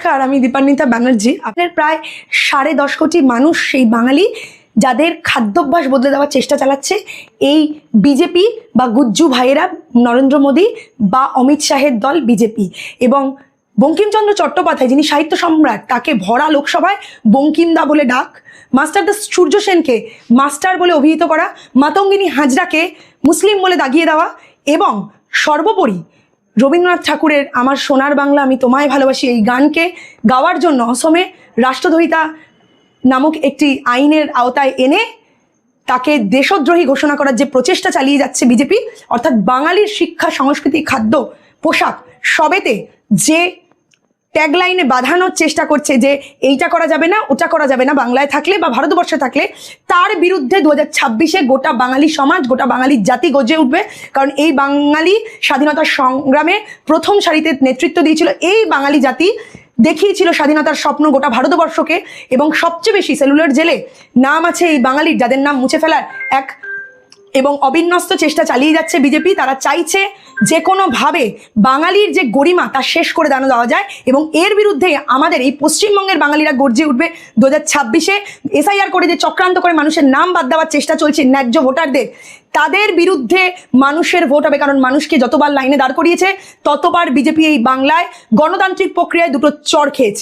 নমস্কার, আমি দীপান্বিতা ব্যানার্জি। আপনার প্রায় 10.5 কোটি মানুষ সেই বাঙালি যাদের খাদ্যাভ্যাস বদলে দেওয়ার চেষ্টা চালাচ্ছে এই বিজেপি বা গুজ্জু ভাইয়েরা, নরেন্দ্র মোদী বা অমিত শাহের দল বিজেপি। এবং বঙ্কিমচন্দ্র চট্টোপাধ্যায়, যিনি সাহিত্য সম্রাট, তাকে ভরা লোকসভায় বঙ্কিমদা বলে ডাক, মাস্টার দা সূর্য সেনকে মাস্টার বলে অভিহিত করা, মাতঙ্গিনী হাজরাকে মুসলিম বলে দাগিয়ে দেওয়া, এবং সর্বোপরি রবীন্দ্রনাথ ঠাকুরের আমার সোনার বাংলা আমি তোমায় ভালোবাসি এই গানকে গাওয়ার জন্য অসমে রাষ্ট্রদ্রোহিতা নামক একটি আইনের আওতায় এনে তাকে দেশদ্রোহী ঘোষণা করার যে প্রচেষ্টা চালিয়ে যাচ্ছে বিজেপি, অর্থাৎ বাঙালির শিক্ষা, সংস্কৃতি, খাদ্য, পোশাক সবেতে যে ট্যাগলাইনে বাঁধানোর চেষ্টা করছে যে এইটা করা যাবে না, ওটা করা যাবে না বাংলায় থাকলে বা ভারতবর্ষে থাকলে, তার বিরুদ্ধে 2026-এ গোটা বাঙালি সমাজ, গোটা বাঙালি জাতি গর্জে উঠবে। কারণ এই বাঙালি স্বাধীনতার সংগ্রামে প্রথম সারিতে নেতৃত্ব দিয়েছিল, এই বাঙালি জাতি দেখিয়েছিল স্বাধীনতার স্বপ্ন গোটা ভারতবর্ষকে। এবং সবচেয়ে বেশি সেলুলার জেলে নাম আছে এই বাঙালির, যাদের নাম মুছে ফেলার এক এবং অবিন্যস্ত চেষ্টা চালিয়ে যাচ্ছে বিজেপি। তারা চাইছে যে কোনোভাবে বাঙালির যে গরিমা তা শেষ করে দেওয়া যায়, এবং এর বিরুদ্ধে আমাদের এই পশ্চিমবঙ্গের বাঙালিরা গর্জে উঠবে। 2026-এ এসআইআর করে যে চক্রান্ত করে মানুষের নাম বাদ দেওয়ার চেষ্টা চলছে ন্যায্য ভোটারদের, তাদের বিরুদ্ধে মানুষের ভোট হবে। কারণ মানুষকে যতবার লাইনে দাঁড় করিয়েছে ততবার বিজেপি এই বাংলায় গণতান্ত্রিক প্রক্রিয়ায় দুটো চড় খেয়েছে।